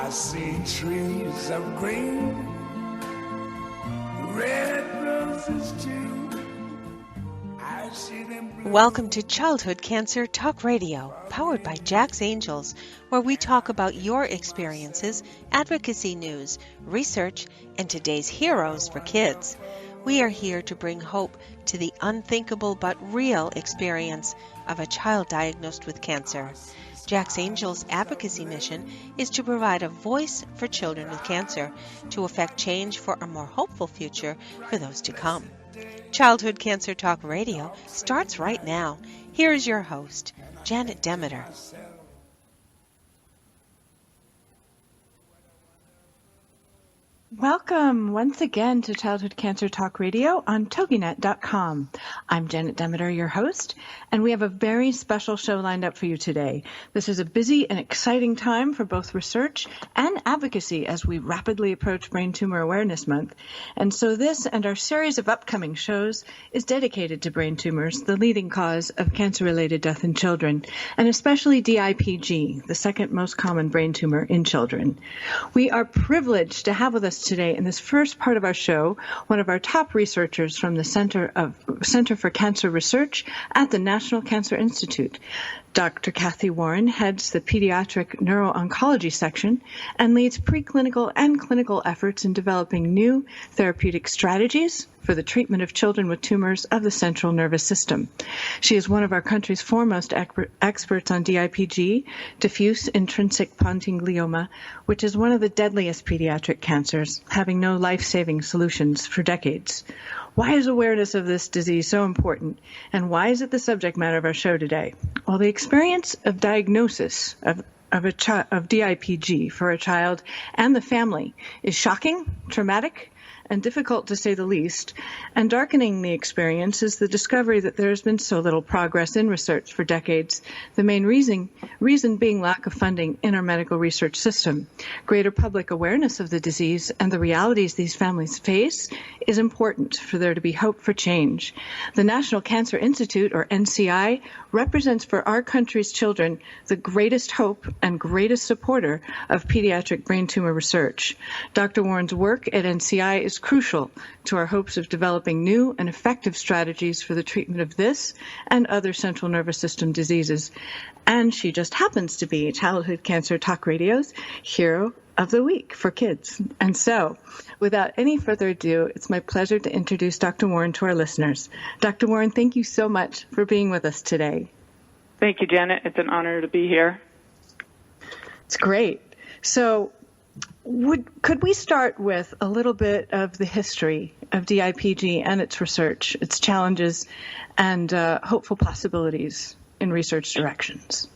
I see trees of green, red roses too. I see them blue. Welcome to Childhood Cancer Talk Radio, powered by Jack's Angels, where we talk about your experiences, advocacy news, research, and today's heroes for kids. We are here to bring hope to the unthinkable but real experience of a child diagnosed with cancer. Jack's Angels' advocacy mission is to provide a voice for children with cancer to effect change for a more hopeful future for those to come. Childhood Cancer Talk Radio starts right now. Here is your host, Janet Demeter. Welcome once again to Childhood Cancer Talk Radio on toginet.com. I'm Janet Demeter, your host, and we have a very special show lined up for you today. This is a busy and exciting time for both research and advocacy as we rapidly approach Brain Tumor Awareness Month. And so this and our series of upcoming shows is dedicated to brain tumors, the leading cause of cancer-related death in children, and especially DIPG, the second most common brain tumor in children. We are privileged to have with us today in this first part of our show one of our top researchers from the Center for Cancer Research at the National Cancer Institute. Dr. Kathy Warren heads the Pediatric Neuro-Oncology section and leads preclinical and clinical efforts in developing new therapeutic strategies for the treatment of children with tumors of the central nervous system. She is one of our country's foremost experts on DIPG, diffuse intrinsic pontine glioma, which is one of the deadliest pediatric cancers, having no life-saving solutions for decades. Why is awareness of this disease so important, and why is it the subject matter of our show today? Well, the experience of diagnosis of DIPG for a child and the family is shocking, traumatic, and difficult to say the least, and darkening the experience is the discovery that there has been so little progress in research for decades, the main reason being lack of funding in our medical research system. Greater public awareness of the disease and the realities these families face is important for there to be hope for change. The National Cancer Institute, or NCI, represents for our country's children the greatest hope and greatest supporter of pediatric brain tumor research. Dr. Warren's work at NCI is crucial to our hopes of developing new and effective strategies for the treatment of this and other central nervous system diseases. And she just happens to be Childhood Cancer Talk Radio's Hero of the Week for kids. And so, without any further ado, it's my pleasure to introduce Dr. Warren to our listeners. Dr. Warren, thank you so much for being with us today. Thank you, Janet. It's an honor to be here. It's great. So, could we start with a little bit of the history of DIPG and its research, its challenges, and hopeful possibilities in research directions?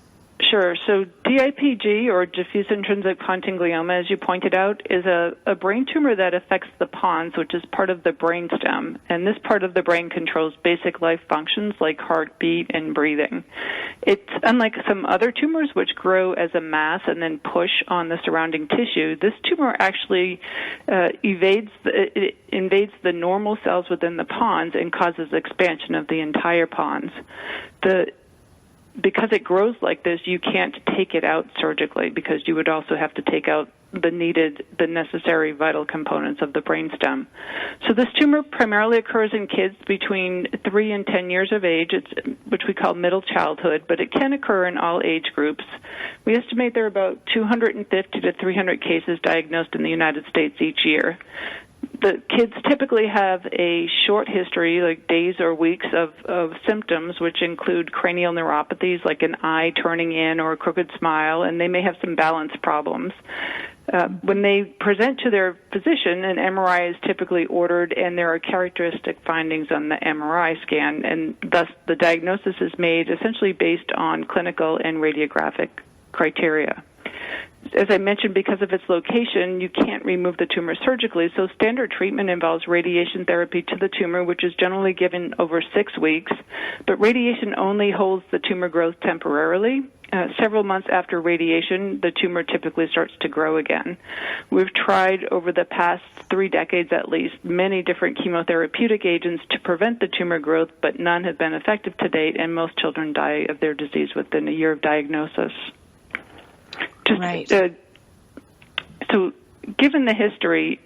Sure. So DIPG, or diffuse intrinsic pontine glioma, as you pointed out, is a brain tumor that affects the pons, which is part of the brainstem. And this part of the brain controls basic life functions like heartbeat and breathing. It's unlike some other tumors, which grow as a mass and then push on the surrounding tissue. This tumor actually invades the normal cells within the pons and causes expansion of the entire pons. Because it grows like this, you can't take it out surgically because you would also have to take out the necessary vital components of the brainstem. So this tumor primarily occurs in kids between 3 and 10 years of age, which we call middle childhood, but it can occur in all age groups. We estimate there are about 250 to 300 cases diagnosed in the United States each year. The kids typically have a short history, like days or weeks of symptoms, which include cranial neuropathies, like an eye turning in or a crooked smile, and they may have some balance problems. When they present to their physician, an MRI is typically ordered, and there are characteristic findings on the MRI scan, and thus the diagnosis is made essentially based on clinical and radiographic criteria. As I mentioned, because of its location, you can't remove the tumor surgically, so standard treatment involves radiation therapy to the tumor, which is generally given over 6 weeks, but radiation only holds the tumor growth temporarily. Several months after radiation, the tumor typically starts to grow again. We've tried over the past 3 decades at least many different chemotherapeutic agents to prevent the tumor growth, but none have been effective to date, and most children die of their disease within a year of diagnosis. Right. So given the history,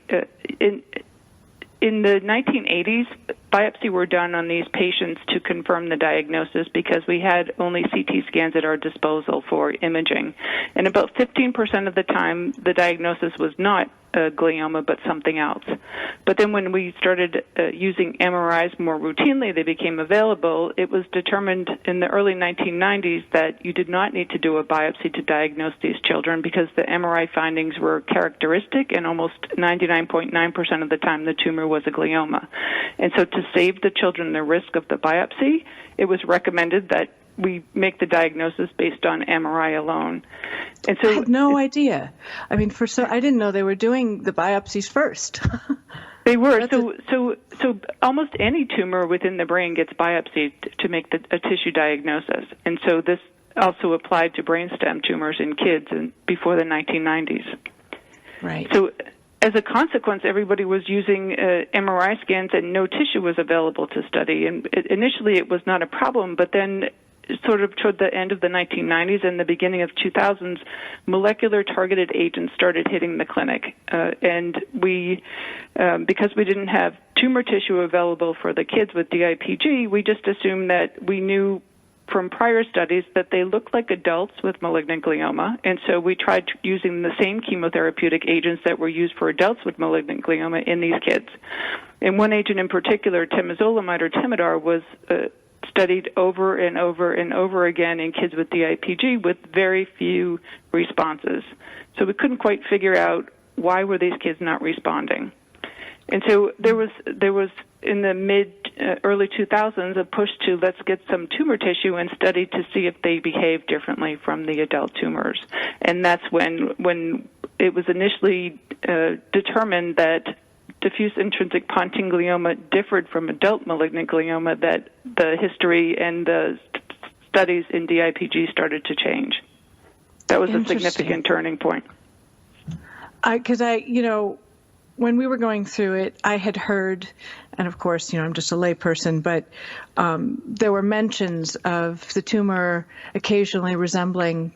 in the 1980s, biopsy were done on these patients to confirm the diagnosis because we had only CT scans at our disposal for imaging. And about 15% of the time, the diagnosis was not a glioma, but something else. But then when we started using MRIs more routinely, they became available. It was determined in the early 1990s that you did not need to do a biopsy to diagnose these children because the MRI findings were characteristic, and almost 99.9% of the time the tumor was a glioma. And so to save the children the risk of the biopsy, it was recommended that we make the diagnosis based on MRI alone. And so I had no idea. I mean, I didn't know they were doing the biopsies first. They were. So almost any tumor within the brain gets biopsied to make a tissue diagnosis. And so this also applied to brainstem tumors in kids before the 1990s. Right. So as a consequence, everybody was using MRI scans, and no tissue was available to study. And initially it was not a problem, but then sort of toward the end of the 1990s and the beginning of 2000s, molecular targeted agents started hitting the clinic. And we, because we didn't have tumor tissue available for the kids with DIPG, we just assumed that we knew from prior studies that they looked like adults with malignant glioma, and so we tried using the same chemotherapeutic agents that were used for adults with malignant glioma in these kids. And one agent in particular, temozolomide or Temodar, was studied over and over and over again in kids with DIPG with very few responses. So we couldn't quite figure out why were these kids not responding. And so there was in the early 2000s a push to let's get some tumor tissue and study to see if they behave differently from the adult tumors. And that's when it was initially determined that diffuse intrinsic pontine glioma differed from adult malignant glioma, that the history and the studies in DIPG started to change. That was a significant turning point. Because when we were going through it, I had heard, and of course, I'm just a layperson, but there were mentions of the tumor occasionally resembling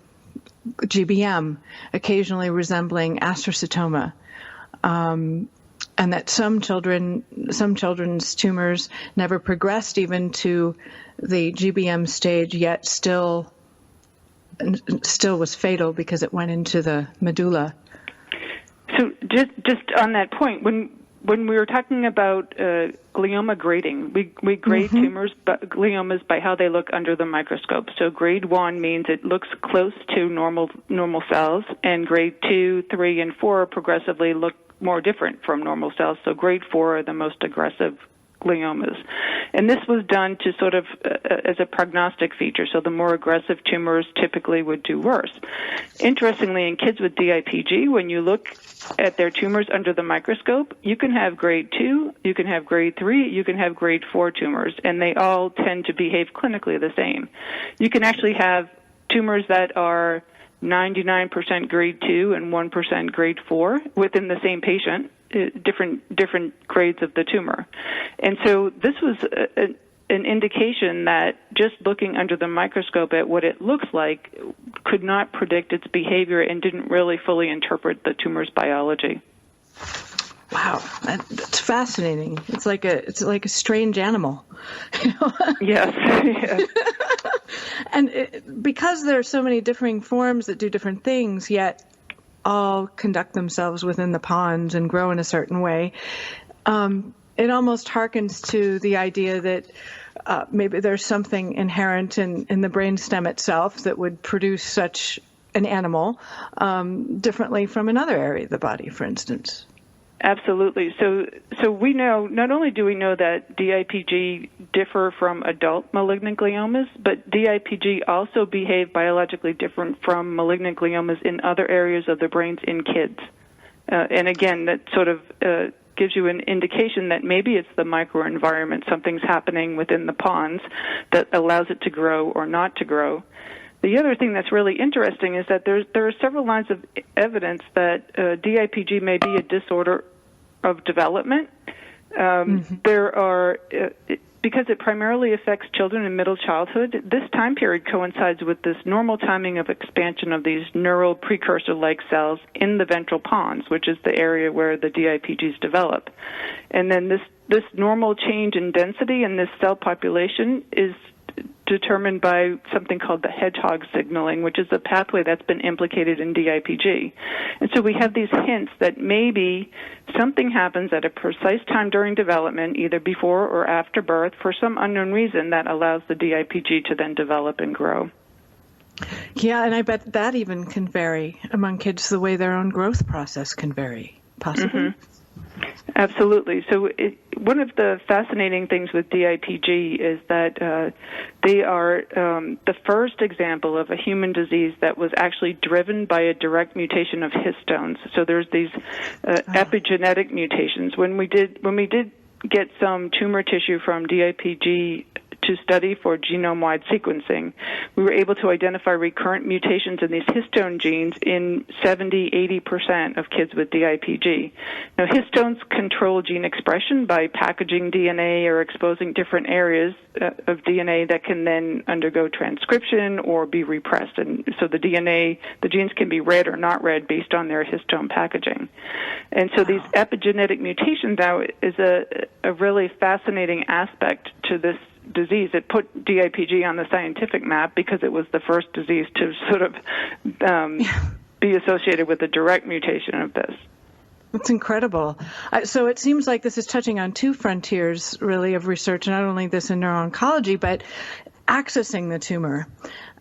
GBM, occasionally resembling astrocytoma, and that some children's tumors never progressed even to the GBM stage, yet still was fatal because it went into the medulla. So just on that point, when we were talking about glioma grading, we grade gliomas by how they look under the microscope. So grade 1 means it looks close to normal cells, and grade 2, 3, and 4 progressively look more different from normal cells. So grade 4 are the most aggressive gliomas. And this was done to sort of as a prognostic feature. So the more aggressive tumors typically would do worse. Interestingly, in kids with DIPG, when you look at their tumors under the microscope, you can have grade 2, you can have grade 3, you can have grade 4 tumors, and they all tend to behave clinically the same. You can actually have tumors that are 99% grade 2 and 1% grade 4 within the same patient, different grades of the tumor. And so this was an indication that just looking under the microscope at what it looks like could not predict its behavior and didn't really fully interpret the tumor's biology. Wow, that's fascinating. It's like a strange animal. Yes. And because there are so many differing forms that do different things, yet all conduct themselves within the pons and grow in a certain way, it almost harkens to the idea that maybe there's something inherent in the brainstem itself that would produce such an animal differently from another area of the body, for instance. Absolutely. So we know, not only do we know that DIPG differ from adult malignant gliomas, but DIPG also behave biologically different from malignant gliomas in other areas of the brains in kids. And again, that sort of gives you an indication that maybe it's the microenvironment, something's happening within the pons that allows it to grow or not to grow. The other thing that's really interesting is that there are several lines of evidence that DIPG may be a disorder of development. There are because it primarily affects children in middle childhood, this time period coincides with this normal timing of expansion of these neural precursor-like cells in the ventral pons, which is the area where the DIPGs develop. And then this normal change in density in this cell population is determined by something called the hedgehog signaling, which is a pathway that's been implicated in DIPG. And so we have these hints that maybe something happens at a precise time during development, either before or after birth, for some unknown reason that allows the DIPG to then develop and grow. Yeah, and I bet that even can vary among kids the way their own growth process can vary, possibly. Mm-hmm. Absolutely. So one of the fascinating things with DIPG is that they are the first example of a human disease that was actually driven by a direct mutation of histones. So there's these epigenetic mutations. When we did get some tumor tissue from DIPG to study for genome-wide sequencing, we were able to identify recurrent mutations in these histone genes in 70-80% of kids with DIPG. Now, histones control gene expression by packaging DNA or exposing different areas of DNA that can then undergo transcription or be repressed. And so the genes can be read or not read based on their histone packaging. And so these epigenetic mutations now is a really fascinating aspect to this disease. It put DIPG on the scientific map because it was the first disease to sort of be associated with a direct mutation of this. That's incredible. So it seems like this is touching on two frontiers, really, of research, not only this in neuro-oncology, but accessing the tumor.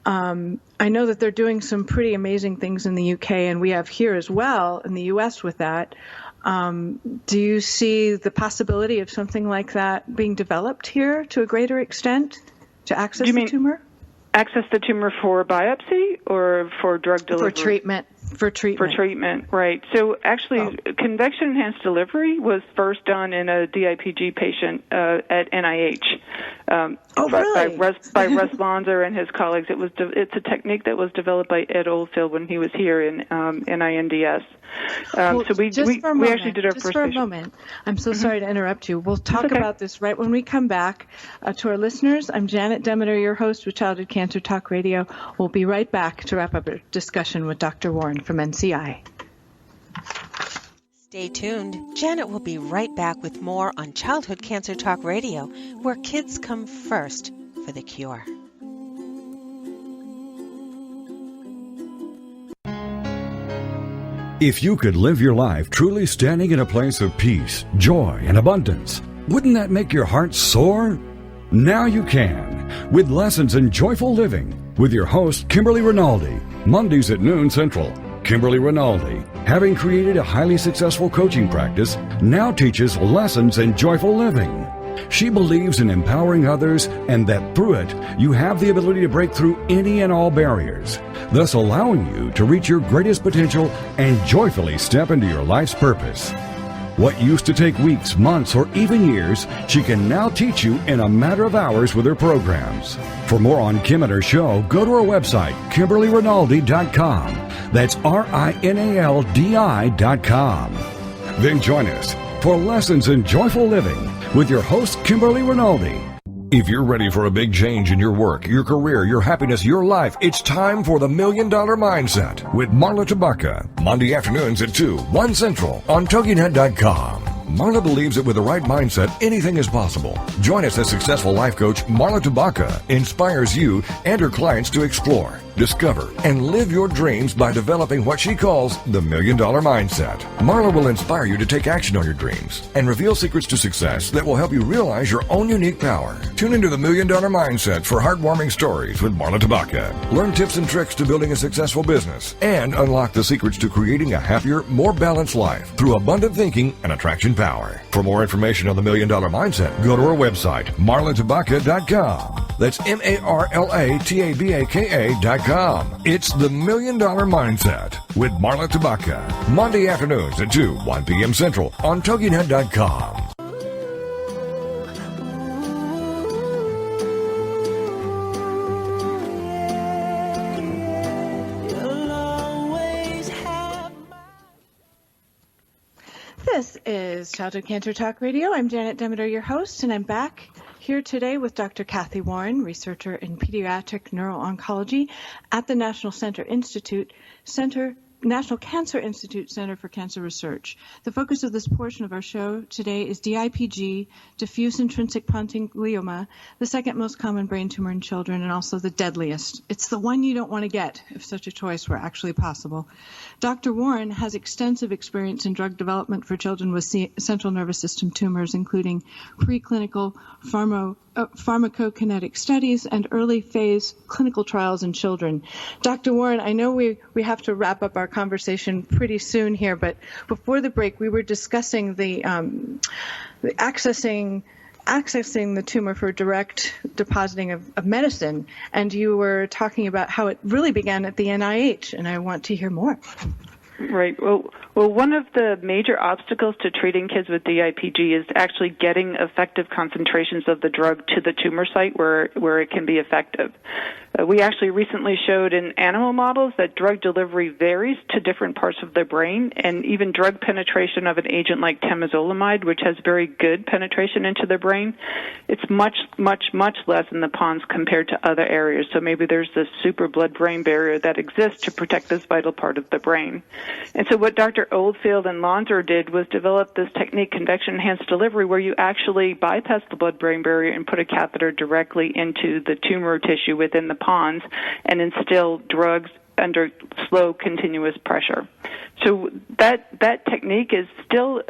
I know that they're doing some pretty amazing things in the UK, and we have here as well in the US with that. Do you see the possibility of something like that being developed here to a greater extent to access the tumor? Access the tumor for biopsy or for drug delivery? For treatment, right. So actually, convection-enhanced delivery was first done in a DIPG patient at NIH really? by Russ Lonser and his colleagues. It's a technique that was developed by Ed Oldfield when he was here in NINDS. So we actually did our first. Just for a moment, I'm so sorry to interrupt you. We'll talk about this right when we come back. To our listeners, I'm Janet Demeter, your host with Childhood Cancer Talk Radio. We'll be right back to wrap up our discussion with Dr. Warren from NCI. Stay tuned. Janet will be right back with more on Childhood Cancer Talk Radio, where kids come first for the cure. If you could live your life truly standing in a place of peace, joy, and abundance, wouldn't that make your heart soar? Now you can, with Lessons in Joyful Living, with your host, Kimberly Rinaldi, Mondays at noon Central. Kimberly Rinaldi, having created a highly successful coaching practice, now teaches Lessons in Joyful Living. She believes in empowering others and that through it, you have the ability to break through any and all barriers, thus allowing you to reach your greatest potential and joyfully step into your life's purpose. What used to take weeks, months, or even years, she can now teach you in a matter of hours with her programs. For more on Kim and her show, go to her website, KimberlyRinaldi.com. That's RINALDI.com. Then join us for Lessons in Joyful Living with your host, Kimberly Rinaldi. If you're ready for a big change in your work, your career, your happiness, your life, it's time for the $1 Million Mindset with Marla Tabaka. Monday afternoons at 2, 1 Central on TogiNet.com. Marla believes that with the right mindset, anything is possible. Join us as successful life coach Marla Tabaka inspires you and her clients to explore, discover, and live your dreams by developing what she calls the $1 Million Mindset. Marla will inspire you to take action on your dreams and reveal secrets to success that will help you realize your own unique power. Tune into the $1 Million Mindset for heartwarming stories with Marla Tabaka. Learn tips and tricks to building a successful business and unlock the secrets to creating a happier, more balanced life through abundant thinking and attraction power. For more information on the $1 Million Mindset, go to our website, marlatabaka.com. That's MarlaTabaka.com. It's the $1 Million Mindset with Marla Tabaka. Monday afternoons at 2, 1 p.m. Central on TogiNet.com. This is Childhood Cancer Talk Radio. I'm Janet Demeter, your host, and I'm back here today with Dr. Kathy Warren, researcher in pediatric neuro-oncology at the National Cancer Institute Center for Cancer Research. The focus of this portion of our show today is DIPG, diffuse intrinsic pontine glioma, the second most common brain tumor in children and also the deadliest. It's the one you don't want to get if such a choice were actually possible. Dr. Warren has extensive experience in drug development for children with central nervous system tumors, including preclinical pharmacokinetic studies and early phase clinical trials in children. Dr. Warren, I know we have to wrap up our conversation pretty soon here, but before the break, we were discussing the accessing the tumor for direct depositing of medicine, and you were talking about how it really began at the NIH, and I want to hear more. Right. Well, one of the major obstacles to treating kids with DIPG is actually getting effective concentrations of the drug to the tumor site where it can be effective. We actually recently showed in animal models that drug delivery varies to different parts of the brain, and even drug penetration of an agent like temozolomide, which has very good penetration into the brain, it's much, much, much less in the pons compared to other areas. So maybe there's this super blood-brain barrier that exists to protect this vital part of the brain. And so what Dr. Oldfield and Lonser did was develop this technique, convection-enhanced delivery, where you actually bypass the blood-brain barrier and put a catheter directly into the tumor tissue within the pons and instill drugs under slow, continuous pressure. So that technique is still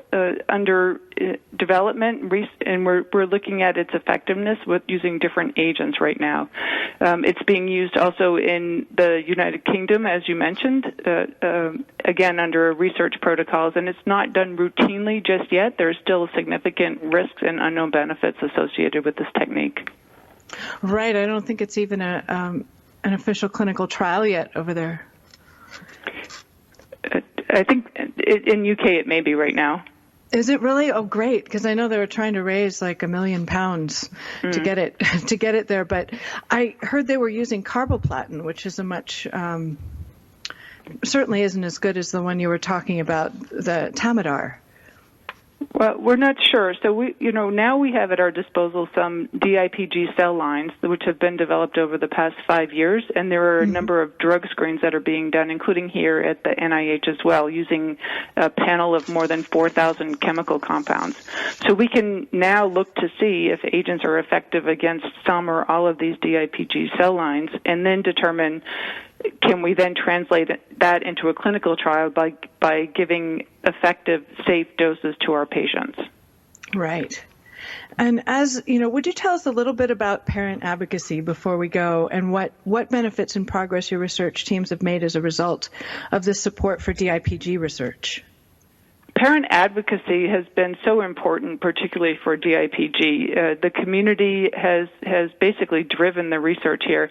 under development, and we're looking at its effectiveness with using different agents right now. It's being used also in the United Kingdom, as you mentioned, again under research protocols, and it's not done routinely just yet. There's still significant risks and unknown benefits associated with this technique. Right. I don't think it's even an official clinical trial yet over there. I think in UK it may be right now. Is it really? Oh, great! Because I know they were trying to raise like £1 million to get it there. But I heard they were using carboplatin, which is a much certainly isn't as good as the one you were talking about, the Tamidar. Well, we're not sure. So now we have at our disposal some DIPG cell lines which have been developed over the past 5 years, and there are a number of drug screens that are being done, including here at the NIH as well, using a panel of more than 4,000 chemical compounds. So we can now look to see if agents are effective against some or all of these DIPG cell lines, and then determine, can we then translate that into a clinical trial by giving effective, safe doses to our patients? Right. And as you know, would you tell us a little bit about parent advocacy before we go, and what benefits and progress your research teams have made as a result of this support for DIPG research? Parent advocacy has been so important, particularly for DIPG. The community has basically driven the research here.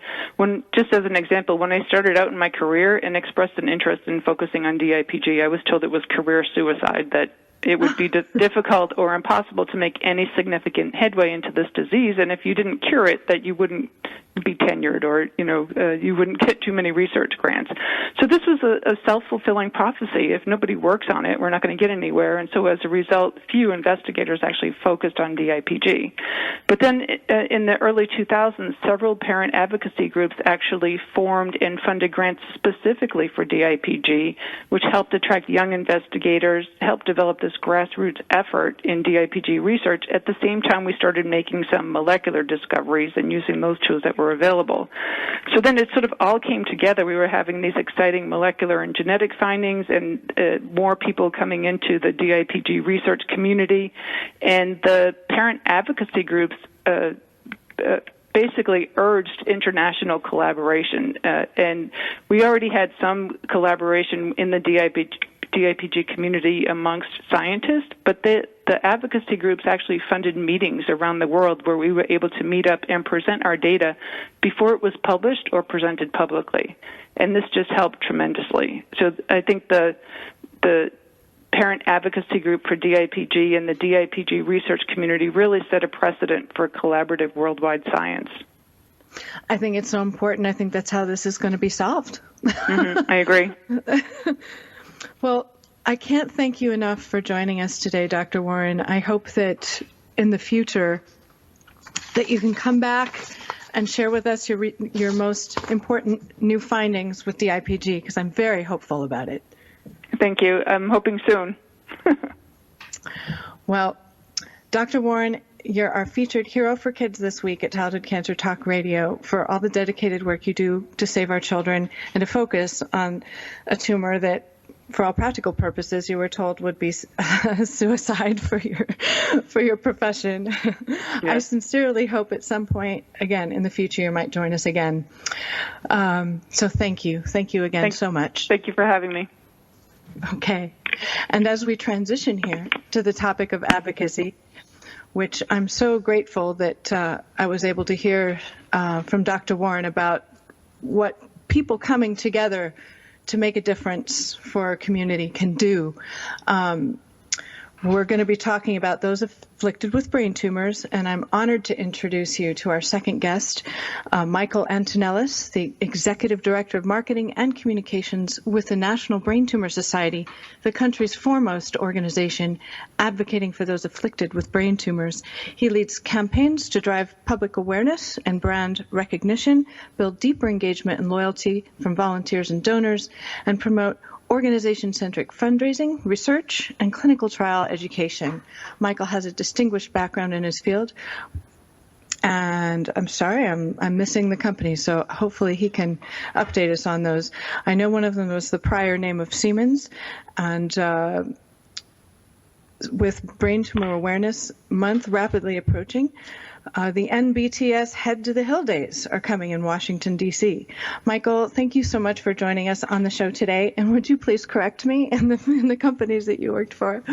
Just as an example, when I started out in my career and expressed an interest in focusing on DIPG, I was told it was career suicide, that it would be difficult or impossible to make any significant headway into this disease, and if you didn't cure it, that you wouldn't be tenured, or you wouldn't get too many research grants. So this was a self-fulfilling prophecy. If nobody works on it, we're not going to get anywhere. And so as a result, few investigators actually focused on DIPG. But then in the early 2000s, several parent advocacy groups actually formed and funded grants specifically for DIPG, which helped attract young investigators, helped develop this grassroots effort in DIPG research. At the same time, we started making some molecular discoveries and using those tools that were available. So then it sort of all came together. We were having these exciting molecular and genetic findings, and more people coming into the DIPG research community, and the parent advocacy groups basically urged international collaboration. And we already had some collaboration in the DIPG community amongst scientists, but the advocacy groups actually funded meetings around the world where we were able to meet up and present our data before it was published or presented publicly. And this just helped tremendously. So I think the parent advocacy group for DIPG and the DIPG research community really set a precedent for collaborative worldwide science. I think it's so important. I think that's how this is going to be solved. I agree. Well, I can't thank you enough for joining us today, Dr. Warren. I hope that in the future that you can come back and share with us your most important new findings with DIPG, because I'm very hopeful about it. Thank you. I'm hoping soon. Well, Dr. Warren, you're our featured hero for kids this week at Childhood Cancer Talk Radio for all the dedicated work you do to save our children and to focus on a tumor that, for all practical purposes, you were told would be suicide for your profession. Yes. I sincerely hope at some point, again, in the future, you might join us again. So thank you. Thank you again so much. Thank you for having me. Okay. And as we transition here to the topic of advocacy, which I'm so grateful that I was able to hear from Dr. Warren about what people coming together to make a difference for our community can do. We're going to be talking about those afflicted with brain tumors, and I'm honored to introduce you to our second guest, Michael Antonellis, the Executive Director of Marketing and Communications with the National Brain Tumor Society, the country's foremost organization advocating for those afflicted with brain tumors. He leads campaigns to drive public awareness and brand recognition, build deeper engagement and loyalty from volunteers and donors, and promote organization-centric fundraising, research, and clinical trial education. Michael has a distinguished background in his field, and I'm sorry, I'm missing the company, so hopefully he can update us on those. I know one of them was the prior name of Siemens, and with Brain Tumor Awareness Month rapidly approaching, the NBTS Head to the Hill Days are coming in Washington, D.C. Michael, thank you so much for joining us on the show today. And would you please correct me in the companies that you worked for?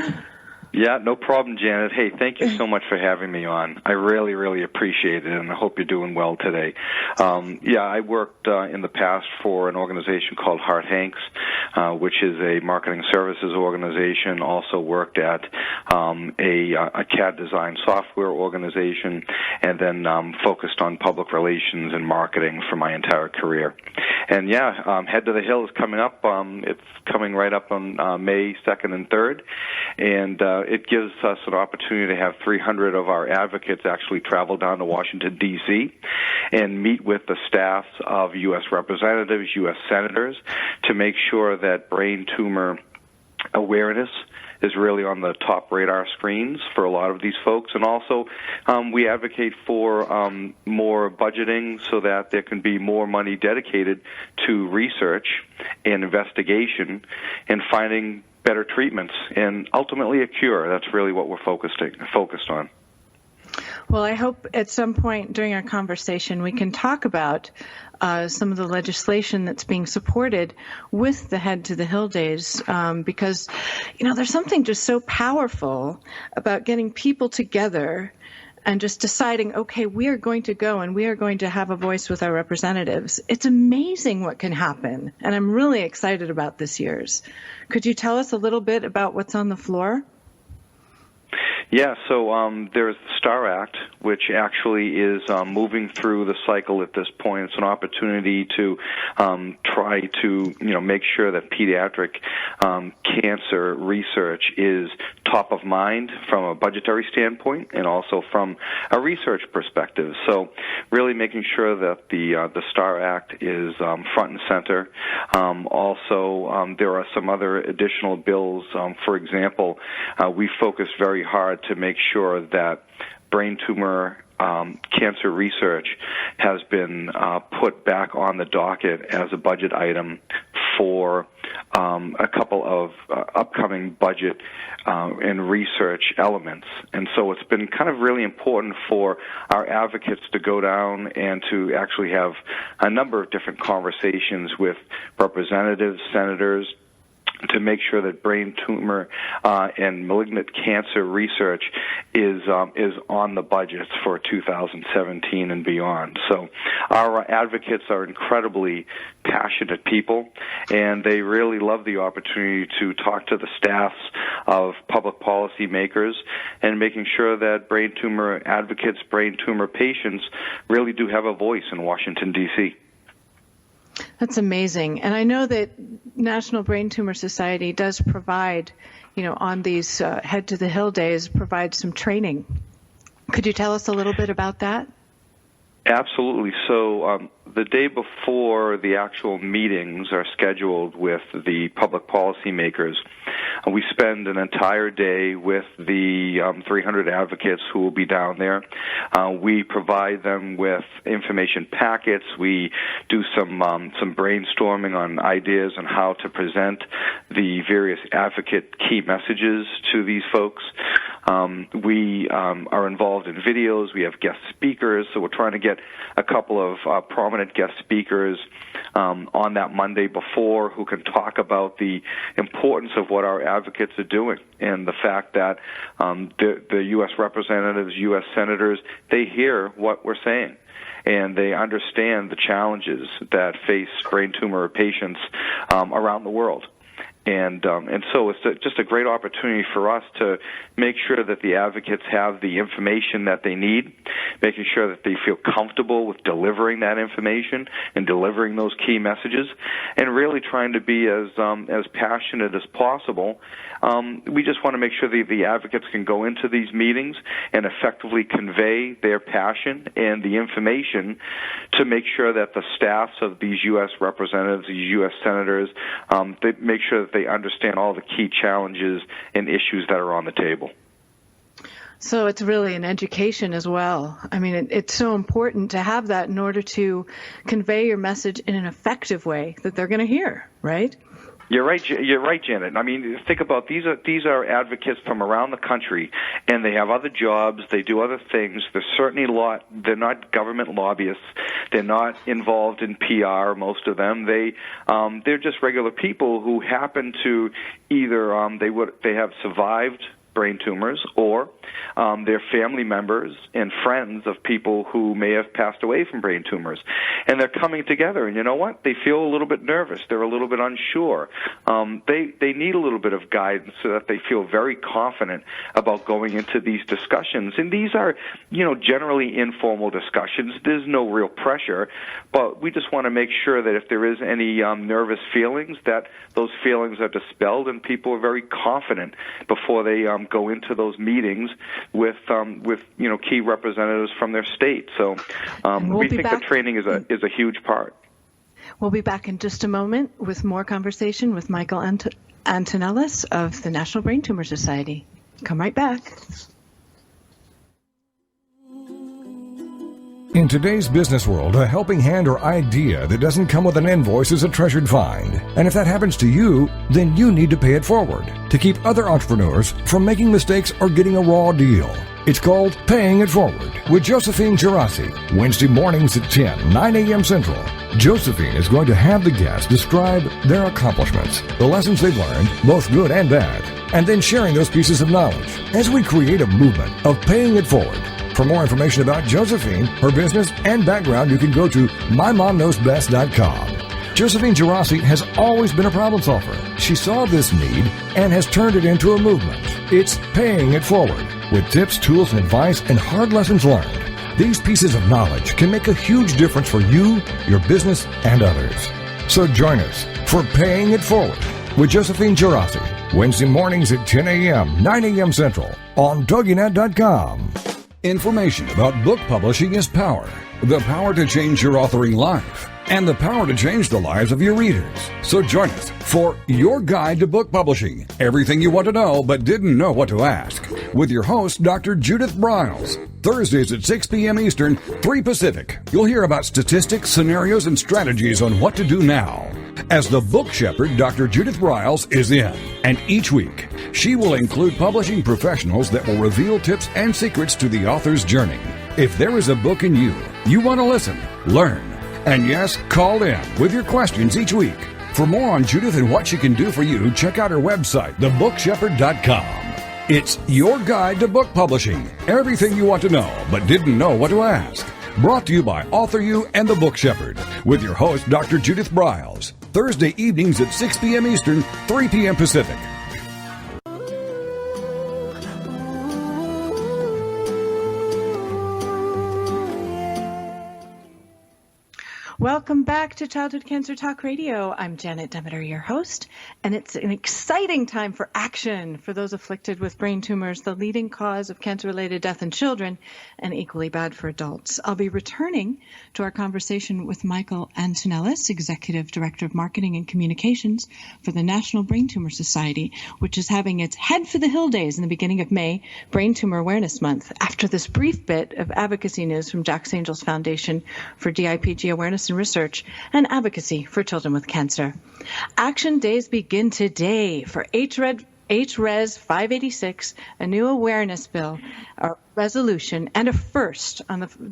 Yeah, no problem, Janet. Hey, thank you so much for having me on. I really, really appreciate it, and I hope you're doing well today. I worked in the past for an organization called Hart Hanks, which is a marketing services organization. Also worked at a CAD design software organization, and then focused on public relations and marketing for my entire career. And Head to the Hill is coming up. It's coming right up on May 2nd and 3rd, and it gives us an opportunity to have 300 of our advocates actually travel down to Washington, D.C., and meet with the staffs of U.S. representatives, U.S. senators, to make sure that brain tumor awareness is really on the top radar screens for a lot of these folks. And also, we advocate for more budgeting so that there can be more money dedicated to research and investigation and finding better treatments and ultimately a cure. That's really what we're focused on. Well, I hope at some point during our conversation we can talk about some of the legislation that's being supported with the Head to the Hill Days, because, there's something just so powerful about getting people together and just deciding, okay, we are going to go and we are going to have a voice with our representatives. It's amazing what can happen, and I'm really excited about this year's. Could you tell us a little bit about what's on the floor? Yeah, so there's the STAR Act, which actually is moving through the cycle at this point. It's an opportunity to try to, make sure that pediatric cancer research is top of mind from a budgetary standpoint and also from a research perspective. So really making sure that the STAR Act is front and center. Also, there are some other additional bills. For example, we focus very hard to make sure that brain tumor cancer research has been put back on the docket as a budget item for a couple of upcoming budget and research elements. And so it's been kind of really important for our advocates to go down and to actually have a number of different conversations with representatives, senators, to make sure that brain tumor and malignant cancer research is on the budgets for 2017 and beyond. So our advocates are incredibly passionate people, and they really love the opportunity to talk to the staffs of public policy makers and making sure that brain tumor advocates, brain tumor patients really do have a voice in Washington, D.C. That's amazing. And I know that National Brain Tumor Society does provide, on these Head to the Hill Days, provide some training Could you tell us a little bit about that? Absolutely. So the day before the actual meetings are scheduled with the public policy makers, we spend an entire day with the 300 advocates who will be down there. We provide them with information packets. We do some brainstorming on ideas on how to present the various advocate key messages to these folks. We are involved in videos. We have guest speakers, so we're trying to get a couple of prominent guest speakers on that Monday before who can talk about the importance of what our advocates are doing and the fact that the U.S. representatives, U.S. senators, they hear what we're saying. And they understand the challenges that face brain tumor patients around the world. And so it's just a great opportunity for us to make sure that the advocates have the information that they need, making sure that they feel comfortable with delivering that information and delivering those key messages, and really trying to be as passionate as possible. We just want to make sure that the advocates can go into these meetings and effectively convey their passion and the information to make sure that the staffs of these U.S. representatives, these U.S. senators, they make sure that they understand all the key challenges and issues that are on the table. So it's really an education as well. I mean, it's so important to have that in order to convey your message in an effective way that they're going to hear, right? You're right, Janet. I mean, think about these are advocates from around the country, and they have other jobs. They do other things. They're not government lobbyists. They're not involved in PR. Most of them. They're just regular people who happen to either they have survived brain tumors, or they're family members and friends of people who may have passed away from brain tumors. And they're coming together, and you know what? They feel a little bit nervous. They're a little bit unsure. They need a little bit of guidance so that they feel very confident about going into these discussions. And these are, generally informal discussions. There's no real pressure, but we just want to make sure that if there is any nervous feelings, that those feelings are dispelled and people are very confident before they go into those meetings with key representatives from their state. So we think that training is a huge part. We'll be back in just a moment with more conversation with Michael Antonellis of the National Brain Tumor Society. Come right back. In today's business world, a helping hand or idea that doesn't come with an invoice is a treasured find. And if that happens to you, then you need to pay it forward to keep other entrepreneurs from making mistakes or getting a raw deal. It's called Paying It Forward with Josephine Girassi, Wednesday mornings at 9 a.m. Central. Josephine is going to have the guests describe their accomplishments, the lessons they've learned, both good and bad, and then sharing those pieces of knowledge as we create a movement of paying it forward. For more information about Josephine, her business, and background, you can go to mymomknowsbest.com. Josephine Girassi has always been a problem solver. She saw this need and has turned it into a movement. It's Paying It Forward, with tips, tools, and advice, and hard lessons learned. These pieces of knowledge can make a huge difference for you, your business, and others. So join us for Paying It Forward with Josephine Girassi, Wednesday mornings at 10 a.m., 9 a.m. Central on toginet.com. Information about book publishing is power. The power to change your authoring life and the power to change the lives of your readers. So join us for Your Guide to Book Publishing. Everything you want to know but didn't know what to ask. With your host, Dr. Judith Briles. Thursdays at 6 p.m. Eastern, 3 Pacific. You'll hear about statistics, scenarios, and strategies on what to do now. As the book shepherd, Dr. Judith Briles is in. And each week, she will include publishing professionals that will reveal tips and secrets to the author's journey. If there is a book in you want to listen, learn, and yes, call in with your questions each week. For more on Judith and what she can do for you, check out her website, thebookshepherd.com. It's Your Guide to Book Publishing. Everything you want to know but didn't know what to ask. Brought to you by Author You and The Book Shepherd with your host, Dr. Judith Briles. Thursday evenings at 6 p.m. Eastern, 3 p.m. Pacific. Welcome back to Childhood Cancer Talk Radio. I'm Janet Demeter, your host, and it's an exciting time for action for those afflicted with brain tumors, the leading cause of cancer-related death in children and equally bad for adults. I'll be returning to our conversation with Michael Antonellis, Executive Director of Marketing and Communications for the National Brain Tumor Society, which is having its Head for the Hill Days in the beginning of May, Brain Tumor Awareness Month, after this brief bit of advocacy news from Jack Angels Foundation for DIPG Awareness and Research and Advocacy for Children with Cancer. Action days begin today for HRES 586, a new awareness bill, a resolution, and a first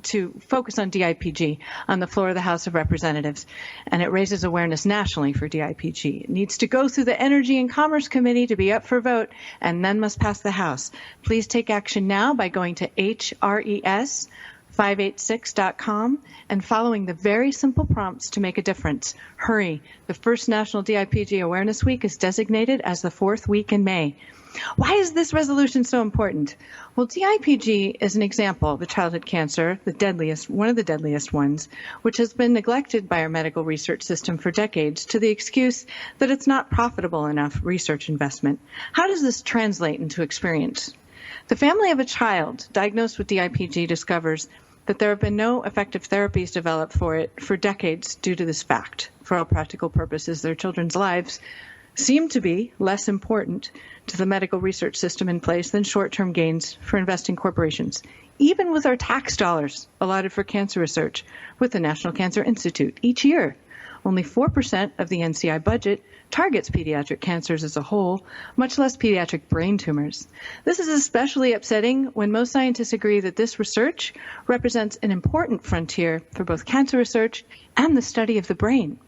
to focus on DIPG on the floor of the House of Representatives. And it raises awareness nationally for DIPG. It needs to go through the Energy and Commerce Committee to be up for vote and then must pass the House. Please take action now by going to HRES586.com and following the very simple prompts to make a difference. Hurry. The first National DIPG Awareness Week is designated as the fourth week in May. Why is this resolution so important? Well, DIPG is an example of a childhood cancer, one of the deadliest ones, which has been neglected by our medical research system for decades to the excuse that it's not profitable enough research investment. How does this translate into experience? The family of a child diagnosed with DIPG discovers that there have been no effective therapies developed for it for decades due to this fact. For all practical purposes, their children's lives seem to be less important to the medical research system in place than short-term gains for investing corporations, even with our tax dollars allotted for cancer research with the National Cancer Institute each year. Only 4% of the NCI budget targets pediatric cancers as a whole, much less pediatric brain tumors. This is especially upsetting when most scientists agree that this research represents an important frontier for both cancer research and the study of the brain.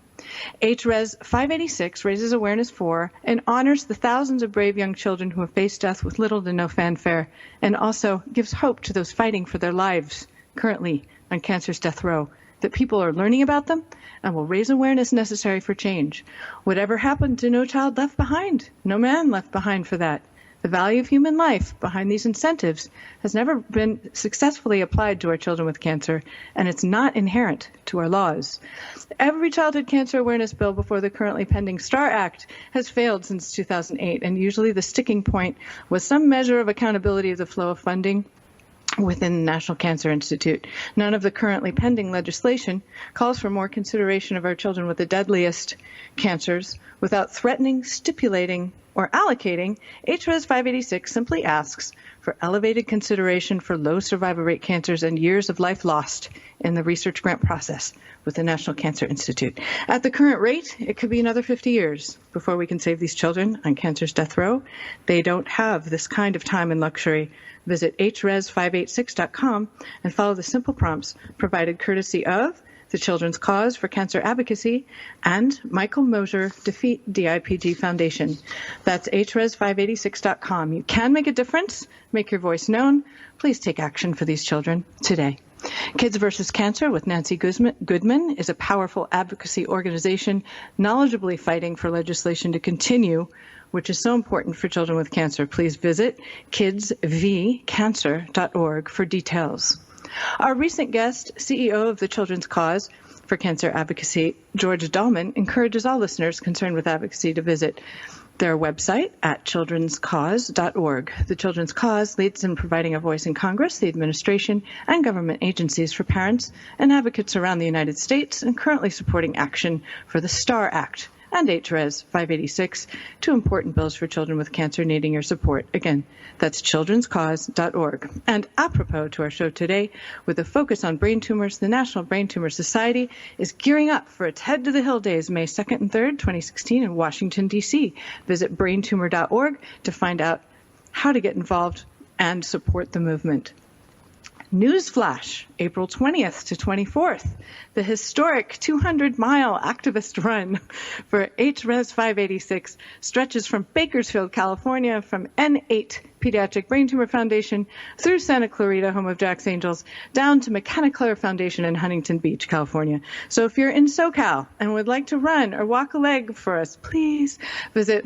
HRES 586 raises awareness for and honors the thousands of brave young children who have faced death with little to no fanfare, and also gives hope to those fighting for their lives currently on cancer's death row, that people are learning about them and will raise awareness necessary for change. Whatever happened to No Child Left Behind? No man left behind for that. The value of human life behind these incentives has never been successfully applied to our children with cancer, and it's not inherent to our laws. Every childhood cancer awareness bill before the currently pending STAR Act has failed since 2008, and usually the sticking point was some measure of accountability of the flow of funding within the National Cancer Institute. None of the currently pending legislation calls for more consideration of our children with the deadliest cancers without threatening, stipulating, or allocating. HRES 586 simply asks for elevated consideration for low survival rate cancers and years of life lost in the research grant process with the National Cancer Institute. At the current rate, it could be another 50 years before we can save these children on cancer's death row. They don't have this kind of time and luxury. Visit HRES586.com and follow the simple prompts provided courtesy of the Children's Cause for Cancer Advocacy and Michael Mosier Defeat DIPG Foundation. That's HRES586.com. You can make a difference, make your voice known. Please take action for these children today. Kids vs. Cancer with Nancy Goodman is a powerful advocacy organization knowledgeably fighting for legislation to continue, which is so important for children with cancer. Please visit kidsvcancer.org for details. Our recent guest, CEO of the Children's Cause for Cancer Advocacy, George Dahlman, encourages all listeners concerned with advocacy to visit their website at childrenscause.org. The Children's Cause leads in providing a voice in Congress, the administration, and government agencies for parents and advocates around the United States, and currently supporting action for the STAR Act and HRES 586, two important bills for children with cancer needing your support. Again, that's childrenscause.org. And apropos to our show today, with a focus on brain tumors, the National Brain Tumor Society is gearing up for its Head to the Hill Days, May 2nd and 3rd, 2016 in Washington, D.C. Visit braintumor.org to find out how to get involved and support the movement. Newsflash, April 20th to 24th, the historic 200-mile activist run for HRES 586 stretches from Bakersfield, California, from N8 Pediatric Brain Tumor Foundation through Santa Clarita, home of Jack's Angels, down to McKenna Clare Foundation in Huntington Beach, California. So if you're in SoCal and would like to run or walk a leg for us, please visit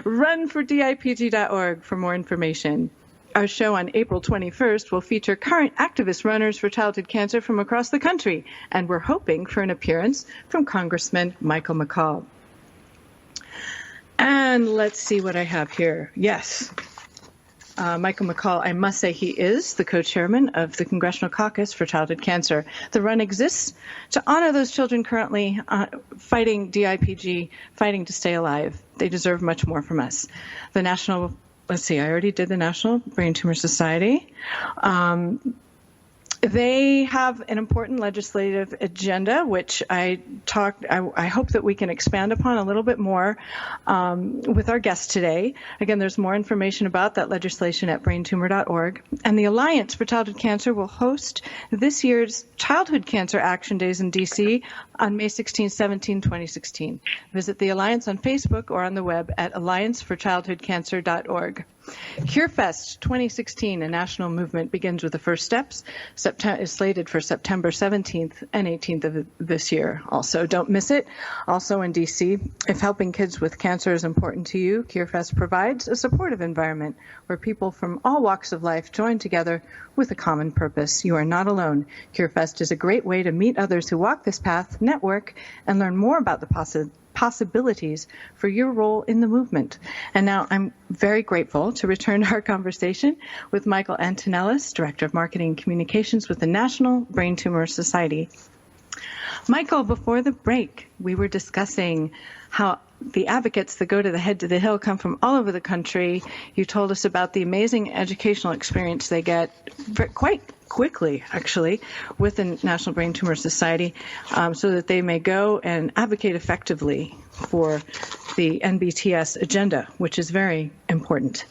runfordipg.org for more information. Our show on April 21st will feature current activist runners for childhood cancer from across the country, and we're hoping for an appearance from Congressman Michael McCall. And let's see what I have here. Yes. Michael McCall, I must say he is the co-chairman of the Congressional Caucus for Childhood Cancer. The run exists to honor those children currently fighting DIPG, fighting to stay alive. They deserve much more from us. The National, let's see, I already did the National Brain Tumor Society. They have an important legislative agenda, which I hope that we can expand upon a little bit more with our guest today. Again, there's more information about that legislation at braintumor.org. And the Alliance for Childhood Cancer will host this year's Childhood Cancer Action Days in D.C. on May 16, 17, 2016. Visit the Alliance on Facebook or on the web at allianceforchildhoodcancer.org. CureFest 2016, a national movement, begins with the first steps. Is slated for September 17th and 18th of this year. Also, don't miss it. Also in D.C., if helping kids with cancer is important to you, CureFest provides a supportive environment where people from all walks of life join together with a common purpose. You are not alone. CureFest is a great way to meet others who walk this path, network, and learn more about the possibilities for your role in the movement. And now I'm very grateful to return our conversation with Michael Antonellis, Director of Marketing and Communications with the National Brain Tumor Society. Michael, before the break, we were discussing how the advocates that go to the Head to the Hill come from all over the country. You told us about the amazing educational experience they get quite quickly, actually, with the National Brain Tumor Society, so that they may go and advocate effectively for the NBTS agenda, which is very important.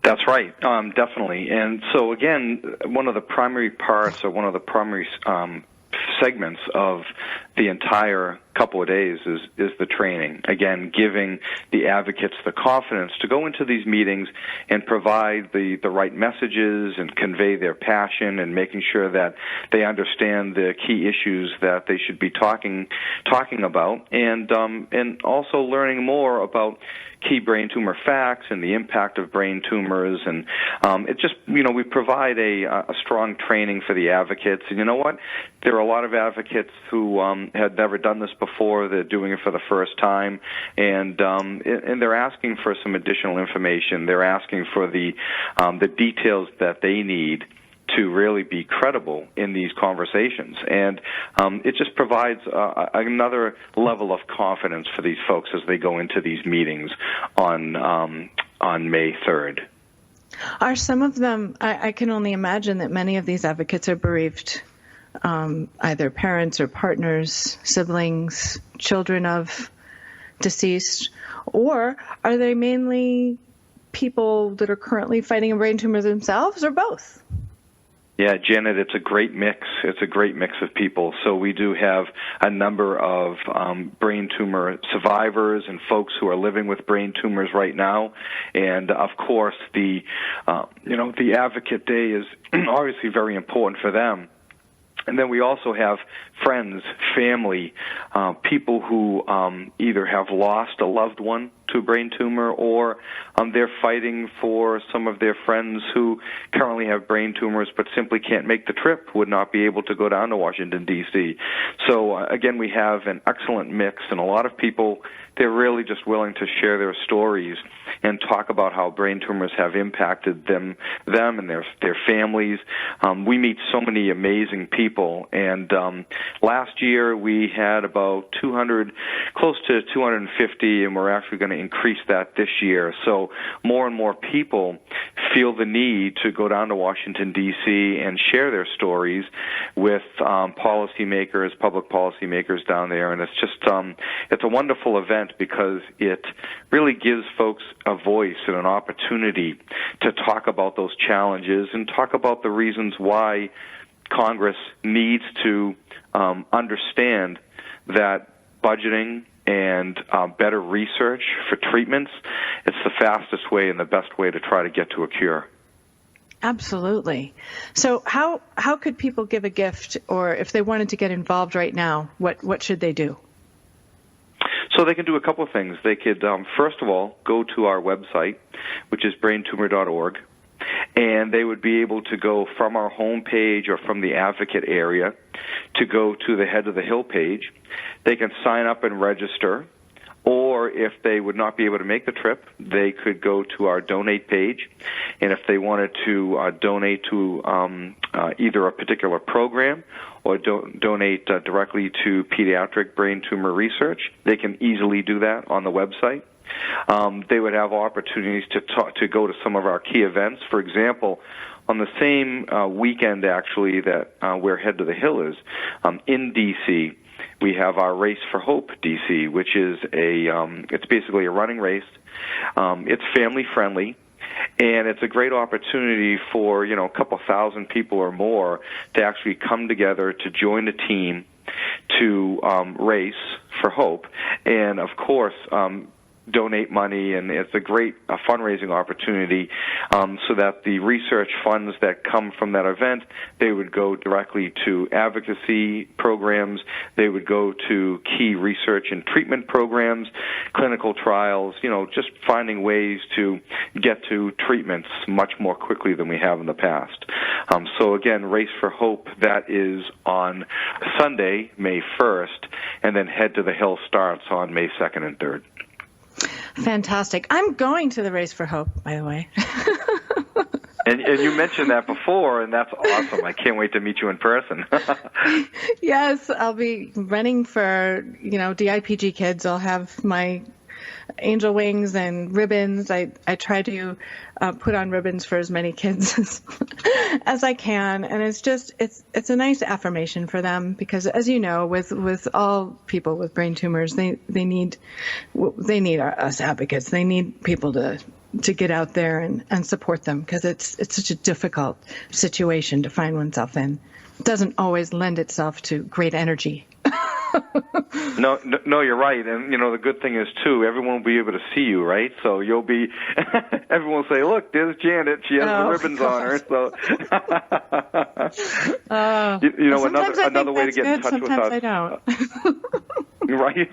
That's right, definitely. And so, again, one of the primary parts or one of the primary segments of the entire couple of days is the training. Again, giving the advocates the confidence to go into these meetings and provide the right messages and convey their passion and making sure that they understand the key issues that they should be talking about, and also learning more about key brain tumor facts and the impact of brain tumors. And it just, we provide a strong training for the advocates. And you know what? There are a lot of advocates who had never done this before. They're doing it for the first time, and they're asking for some additional information. They're asking for the details that they need to really be credible in these conversations. And it just provides another level of confidence for these folks as they go into these meetings on May 3rd. Are some of them, I can only imagine that many of these advocates are bereaved, either parents or partners, siblings, children of deceased, or are they mainly people that are currently fighting a brain tumor themselves, or both? Yeah, Janet, it's a great mix. It's a great mix of people. So we do have a number of brain tumor survivors and folks who are living with brain tumors right now. And of course, the Advocate Day is obviously very important for them. And then we also have friends, family, people who either have lost a loved one to a brain tumor, or they're fighting for some of their friends who currently have brain tumors but simply can't make the trip, would not be able to go down to Washington, D.C. So, again, we have an excellent mix, and a lot of people, they're really just willing to share their stories and talk about how brain tumors have impacted them and their families. We meet so many amazing people, and last year we had about 200, close to 250, and we're actually going to increase that this year. So more and more people feel the need to go down to Washington, D.C. and share their stories with policymakers, public policymakers down there. And it's just it's a wonderful event because it really gives folks a voice and an opportunity to talk about those challenges and talk about the reasons why Congress needs to understand that budgeting and better research for treatments, it's the fastest way and the best way to try to get to a cure. Absolutely. So how could people give a gift, or if they wanted to get involved right now, what should they do? So they can do a couple of things. They could, first of all, go to our website, which is braintumor.org, and they would be able to go from our home page or from the advocate area to go to the Head of the Hill page. They can sign up and register, or if they would not be able to make the trip, they could go to our donate page, and if they wanted to donate to either a particular program or donate directly to pediatric brain tumor research, they can easily do that on the website. They would have opportunities to go to some of our key events. For example, on the same weekend, actually, that where Head to the Hill is, in D.C., we have our Race for Hope DC, which is it's basically a running race. It's family friendly, and it's a great opportunity for, a couple thousand people or more to actually come together to join a team to race for hope, and of course, donate money, and it's a great fundraising opportunity so that the research funds that come from that event, they would go directly to advocacy programs, they would go to key research and treatment programs, clinical trials, just finding ways to get to treatments much more quickly than we have in the past. So again, Race for Hope, that is on Sunday, May 1st, and then Head to the Hill starts on May 2nd and 3rd. Fantastic. I'm going to the Race for Hope, by the way. And you mentioned that before, and that's awesome. I can't wait to meet you in person. Yes, I'll be running for, DIPG kids. I'll have my angel wings and ribbons. I try to put on ribbons for as many kids as I can, and it's a nice affirmation for them, because, as you know, with all people with brain tumors, they need us advocates. They need people to get out there and support them, because it's such a difficult situation to find oneself in. It doesn't always lend itself to great energy. No, you're right. And, the good thing is, too, everyone will be able to see you, right? So you'll be, everyone will say, look, there's Janet. She has the ribbons on her. So, another way to get in touch with us. Sometimes I don't. Right.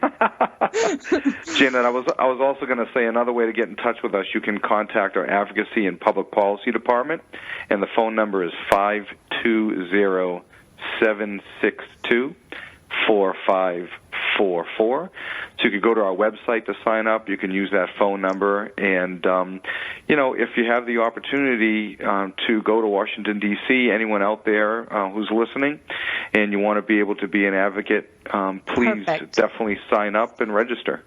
Janet, I was also going to say another way to get in touch with us, you can contact our Advocacy and Public Policy Department, and the phone number is 520-762-4544. So you can go to our website to sign up. You can use that phone number. And, if you have the opportunity to go to Washington, D.C., anyone out there who's listening, and you want to be able to be an advocate, please definitely sign up and register.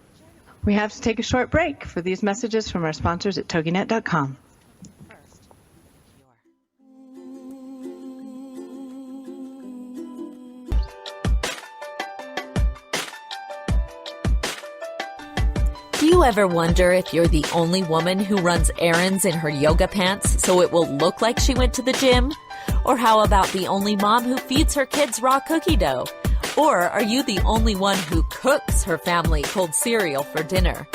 We have to take a short break for these messages from our sponsors at toginet.com. Do you ever wonder if you're the only woman who runs errands in her yoga pants so it will look like she went to the gym? Or how about the only mom who feeds her kids raw cookie dough? Or are you the only one who cooks her family cold cereal for dinner?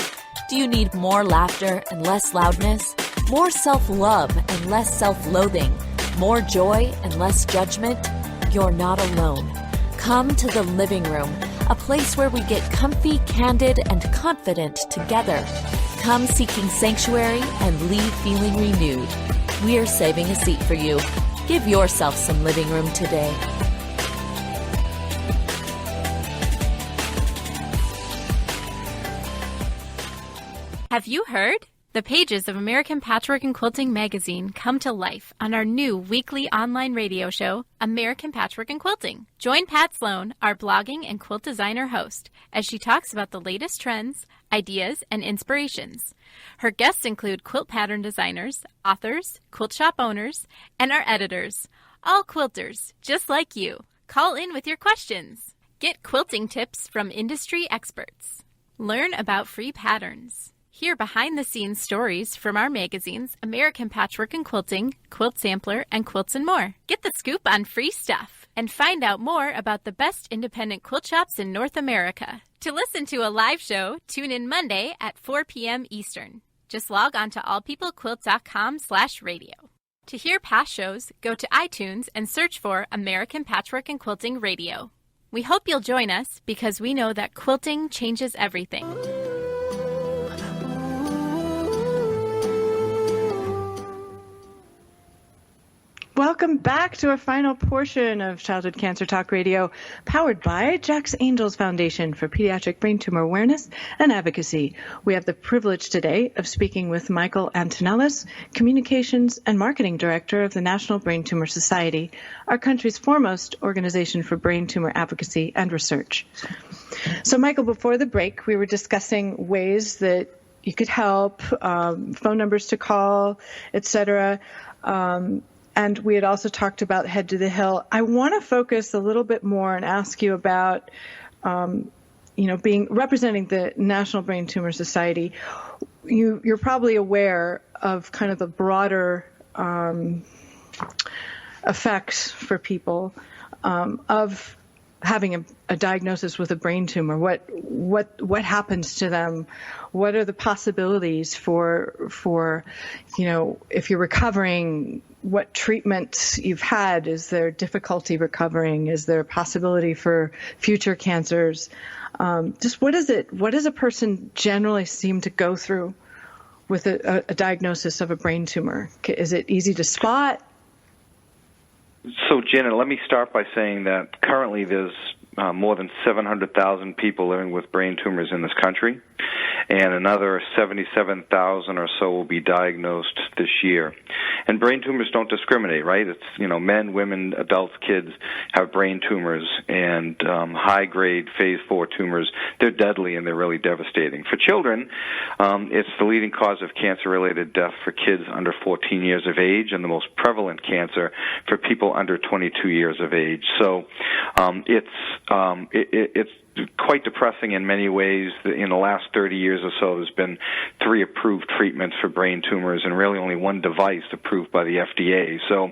Do you need more laughter and less loudness? More self-love and less self-loathing? More joy and less judgment? You're not alone. Come to the living room, a place where we get comfy, candid, and confident together. Come seeking sanctuary and leave feeling renewed. We're saving a seat for you. Give yourself some living room today. Have you heard? The pages of American Patchwork and Quilting magazine come to life on our new weekly online radio show, American Patchwork and Quilting. Join Pat Sloan, our blogging and quilt designer host, as she talks about the latest trends, ideas, and inspirations. Her guests include quilt pattern designers, authors, quilt shop owners, and our editors, all quilters, just like you. Call in with your questions. Get quilting tips from industry experts. Learn about free patterns. Hear behind-the-scenes stories from our magazines, American Patchwork and Quilting, Quilt Sampler, and Quilts and More. Get the scoop on free stuff and find out more about the best independent quilt shops in North America. To listen to a live show, tune in Monday at 4 p.m. Eastern. Just log on to allpeoplequilt.com/radio. To hear past shows, go to iTunes and search for American Patchwork and Quilting Radio. We hope you'll join us because we know that quilting changes everything. Welcome back to our final portion of Childhood Cancer Talk Radio, powered by Jack's Angels Foundation for Pediatric Brain Tumor Awareness and Advocacy. We have the privilege today of speaking with Michael Antonellis, Communications and Marketing Director of the National Brain Tumor Society, our country's foremost organization for brain tumor advocacy and research. So, Michael, before the break, we were discussing ways that you could help, phone numbers to call, etc. And we had also talked about Head to the Hill. I want to focus a little bit more and ask you about, representing the National Brain Tumor Society. You're probably aware of kind of the broader effects for people of having a diagnosis with a brain tumor. What happens to them? What are the possibilities for if you're recovering? What treatments you've had? Is there difficulty recovering? Is there a possibility for future cancers? Just what does a person generally seem to go through with a diagnosis of a brain tumor? Is it easy to spot? So, Janet, let me start by saying that currently there's more than 700,000 people living with brain tumors in this country, and another 77,000 or so will be diagnosed this year. And brain tumors don't discriminate, right? It's, men, women, adults, kids have brain tumors, and high-grade phase 4 tumors, they're deadly and they're really devastating. For children, it's the leading cause of cancer-related death for kids under 14 years of age and the most prevalent cancer for people under 22 years of age. So it's quite depressing in many ways. In the last 30 years or so, there's been 3 approved treatments for brain tumors and really only 1 device approved by the FDA. So,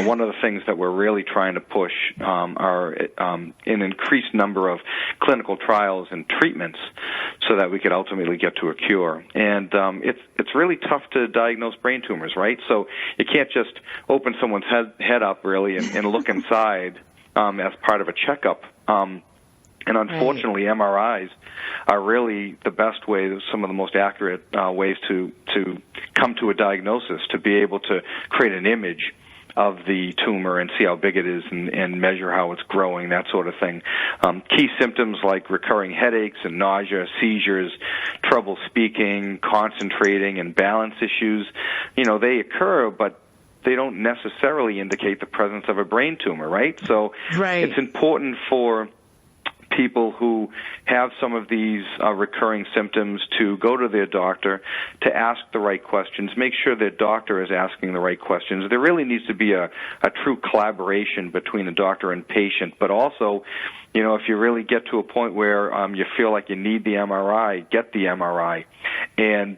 one of the things that we're really trying to push are an increased number of clinical trials and treatments so that we could ultimately get to a cure. And it's really tough to diagnose brain tumors, right? So you can't just open someone's head up, really, and look inside as part of a checkup. And unfortunately, right. MRIs are really the best way, some of the most accurate ways to come to a diagnosis, to be able to create an image of the tumor and see how big it is and measure how it's growing, that sort of thing. Key symptoms like recurring headaches and nausea, seizures, trouble speaking, concentrating, and balance issues, they occur, but they don't necessarily indicate the presence of a brain tumor, right? So right. It's important for people who have some of these recurring symptoms to go to their doctor, to ask the right questions, make sure their doctor is asking the right questions. There really needs to be a true collaboration between the doctor and patient, but also, if you really get to a point where you feel like you need the MRI, get the MRI. And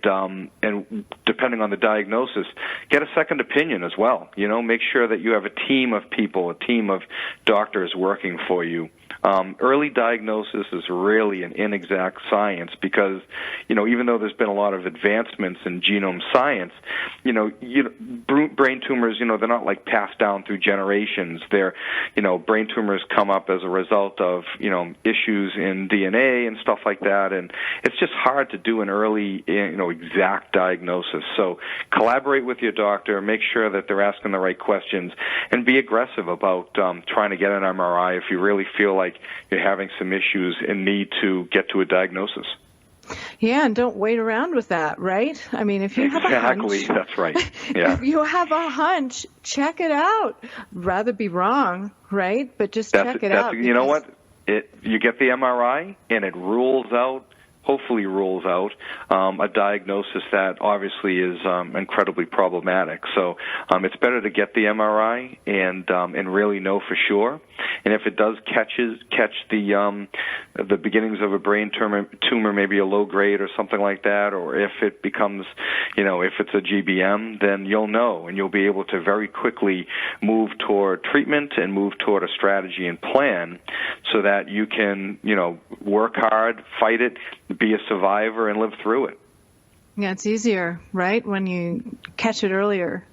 depending on the diagnosis, get a second opinion as well. Make sure that you have a team of people, a team of doctors working for you. Early diagnosis is really an inexact science because, even though there's been a lot of advancements in genome science, brain tumors, they're not like passed down through generations. They're, brain tumors come up as a result of, issues in DNA and stuff like that, and it's just hard to do an early, exact diagnosis. So collaborate with your doctor, make sure that they're asking the right questions, and be aggressive about trying to get an MRI if you really feel like you're having some issues and need to get to a diagnosis. Yeah, and don't wait around with that, right? I mean, if you have a hunch... Exactly, that's right. Yeah. If you have a hunch, check it out. Rather be wrong, right? But just check it out. You know what? You get the MRI, and it hopefully rules out a diagnosis that obviously is incredibly problematic. So it's better to get the MRI and really know for sure. And if it does catch the beginnings of a brain tumor, maybe a low grade or something like that, or if it becomes, if it's a GBM, then you'll know, and you'll be able to very quickly move toward treatment and move toward a strategy and plan so that you can, work hard, fight it, be a survivor, and live through it. Yeah, it's easier, right, when you catch it earlier.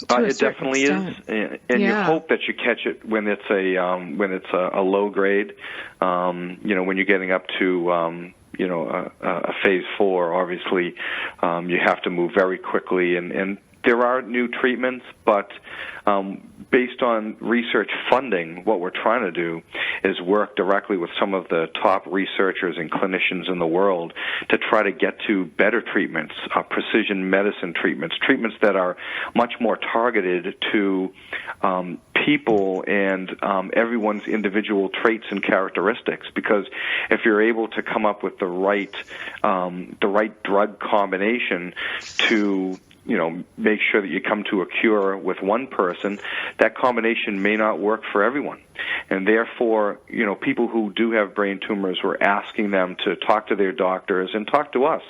It definitely is, and you hope that you catch it when it's a low grade. When you're getting up to a phase 4, obviously you have to move very quickly, and there are new treatments, but based on research funding, what we're trying to do is work directly with some of the top researchers and clinicians in the world to try to get to better treatments, precision medicine treatments that are much more targeted to people and everyone's individual traits and characteristics. Because if you're able to come up with the right drug combination to make sure that you come to a cure with one person, that combination may not work for everyone. And therefore, people who do have brain tumors, we're asking them to talk to their doctors and talk to us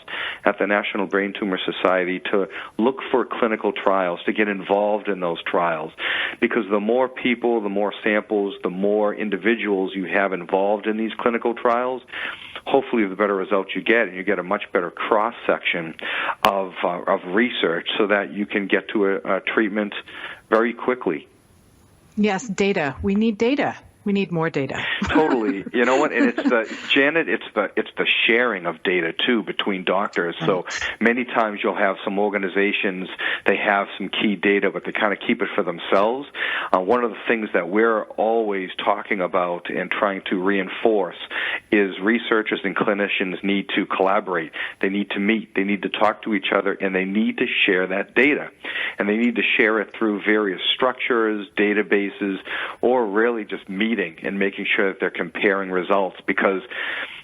at the National Brain Tumor Society to look for clinical trials, to get involved in those trials. Because the more people, the more samples, the more individuals you have involved in these clinical trials, hopefully the better results you get, and you get a much better cross-section of research so that you can get to a treatment very quickly. Yes, data. We need data. We need more data. Totally. You know what? And it's the sharing of data too between doctors. So many times you'll have some organizations, they have some key data, but they kind of keep it for themselves. One of the things that we're always talking about and trying to reinforce is researchers and clinicians need to collaborate. They need to meet. They need to talk to each other, and they need to share that data. And they need to share it through various structures, databases, or really just meetings and making sure that they're comparing results. Because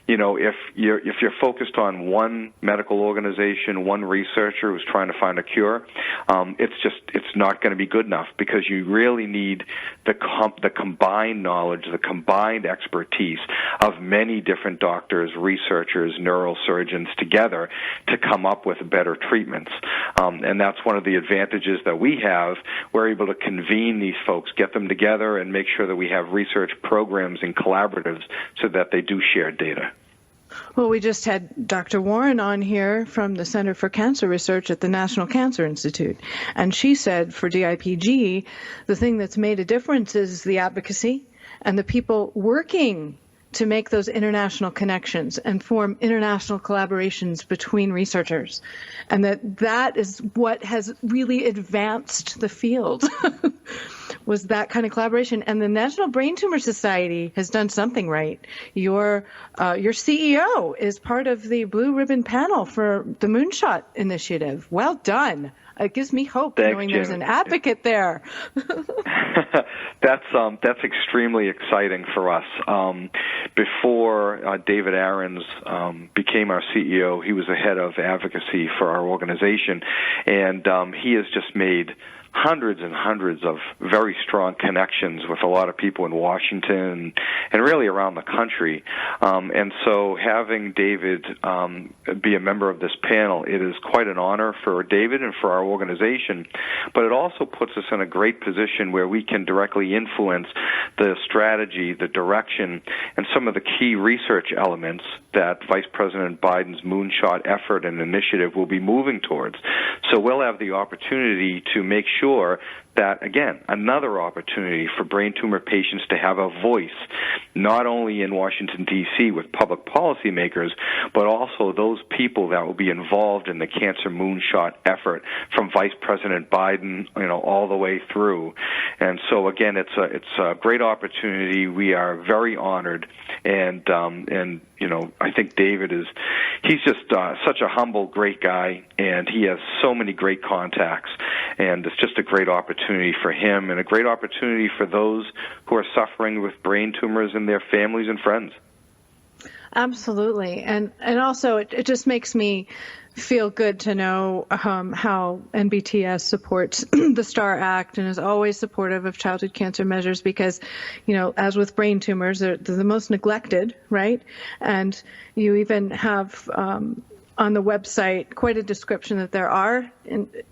if you're focused on one medical organization, one researcher who's trying to find a cure, it's not going to be good enough, because you really need the combined knowledge, the combined expertise of many different doctors, researchers, neurosurgeons together to come up with better treatments. And that's one of the advantages that we have. We're able to convene these folks, get them together, and make sure that we have research programs and collaboratives so that they do share data. Well, we just had Dr. Warren on here from the Center for Cancer Research at the National Cancer Institute, and she said for DIPG, the thing that's made a difference is the advocacy and the people working to make those international connections and form international collaborations between researchers, and that is what has really advanced the field. Was that kind of collaboration. And the National Brain Tumor Society has done something right. Your CEO is part of the Blue Ribbon panel for the Moonshot Initiative. Well done. It gives me hope knowing there's an advocate there. That's extremely exciting for us. Before David Aarons became our CEO, he was the head of advocacy for our organization, and he has just made hundreds and hundreds of very strong connections with a lot of people in Washington and really around the country. And so having David be a member of this panel, it is quite an honor for David and for our organization, but it also puts us in a great position where we can directly influence the strategy, the direction, and some of the key research elements that Vice President Biden's Moonshot effort and initiative will be moving towards. So we'll have the opportunity to make sure that, again, another opportunity for brain tumor patients to have a voice, not only in Washington, D.C. with public policymakers, but also those people that will be involved in the Cancer Moonshot effort from Vice President Biden, all the way through. And so, again, it's a great opportunity. We are very honored, and I think David he's just such a humble, great guy, and he has so many great contacts, and it's just a great opportunity for him and a great opportunity for those who are suffering with brain tumors and their families and friends. Absolutely. And also it just makes me feel good to know how NBTS supports the STAR Act and is always supportive of childhood cancer measures because, as with brain tumors, they're the most neglected, right? And you even have on the website quite a description that there are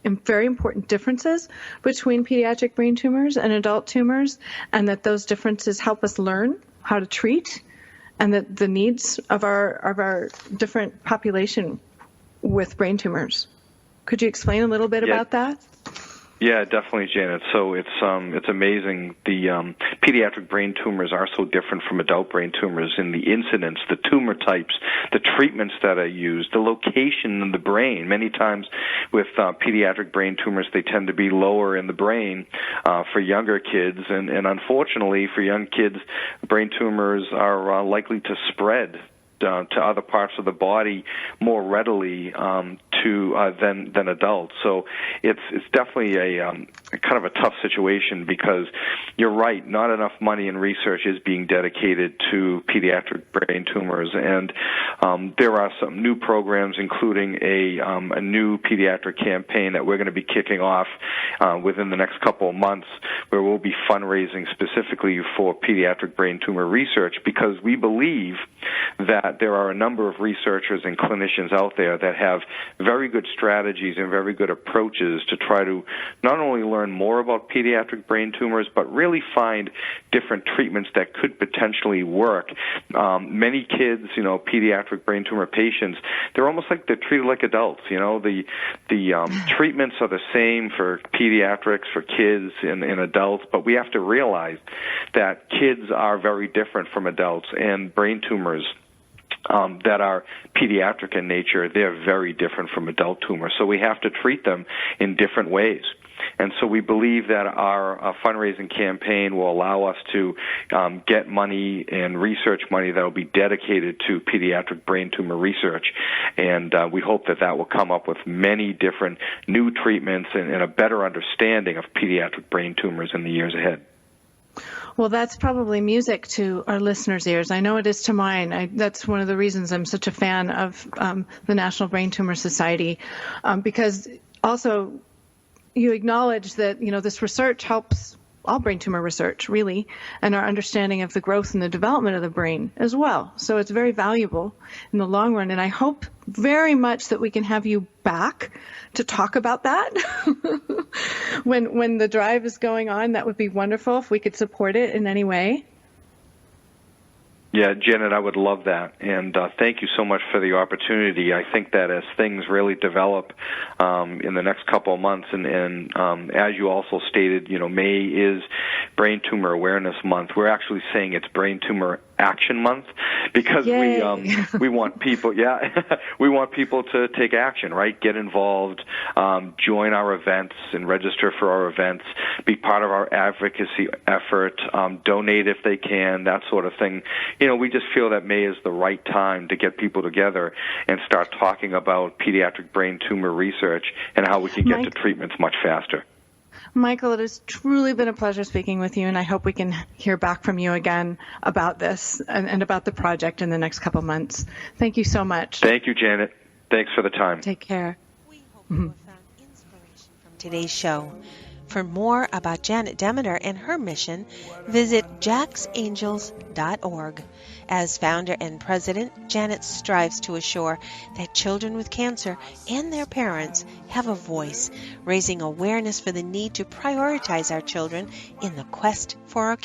very important differences between pediatric brain tumors and adult tumors, and that those differences help us learn how to treat and that the needs of our different population with brain tumors. Could you explain a little bit about that? Yeah, definitely, Janet. So it's amazing. The pediatric brain tumors are so different from adult brain tumors in the incidence, the tumor types, the treatments that are used, the location in the brain. Many times with pediatric brain tumors, they tend to be lower in the brain for younger kids, and unfortunately for young kids, brain tumors are likely to spread to other parts of the body more readily than adults. So it's definitely a kind of a tough situation, because you're right, not enough money and research is being dedicated to pediatric brain tumors, and there are some new programs, including a new pediatric campaign that we're going to be kicking off within the next couple of months, where we'll be fundraising specifically for pediatric brain tumor research, because we believe that there are a number of researchers and clinicians out there that have very good strategies and very good approaches to try to not only learn more about pediatric brain tumors, but really find different treatments that could potentially work. Many kids, pediatric brain tumor patients, they're almost like they're treated like adults. The treatments are the same for pediatrics, for kids and adults, but we have to realize that kids are very different from adults, and brain tumors that are pediatric in nature, they're very different from adult tumors. So we have to treat them in different ways. And so we believe that our fundraising campaign will allow us to get money and research money that will be dedicated to pediatric brain tumor research. And we hope that will come up with many different new treatments and a better understanding of pediatric brain tumors in the years ahead. Well, that's probably music to our listeners' ears. I know it is to mine. That's one of the reasons I'm such a fan of the National Brain Tumor Society, because also you acknowledge that, this research helps all brain tumor research, really, and our understanding of the growth and the development of the brain as well. So it's very valuable in the long run, and I hope very much that we can have you back to talk about that when the drive is going on. That would be wonderful if we could support it in any way. Yeah, Janet, I would love that, and thank you so much for the opportunity. I think that as things really develop in the next couple of months, and as you also stated, May is Brain Tumor Awareness Month. We're actually saying it's Brain Tumor Action Month, because we want people, we want people to take action, right? Get involved, join our events and register for our events, be part of our advocacy effort, donate if they can, that sort of thing. We just feel that May is the right time to get people together and start talking about pediatric brain tumor research and how we can get to treatments much faster. Michael, it has truly been a pleasure speaking with you, and I hope we can hear back from you again about this and about the project in the next couple months. Thank you so much. Thank you, Janet. Thanks for the time. Take care. We hope you have found inspiration from today's show. For more about Janet Demeter and her mission, visit jacksangels.org. As founder and president, Janet strives to assure that children with cancer and their parents have a voice, raising awareness for the need to prioritize our children in the quest for a cure.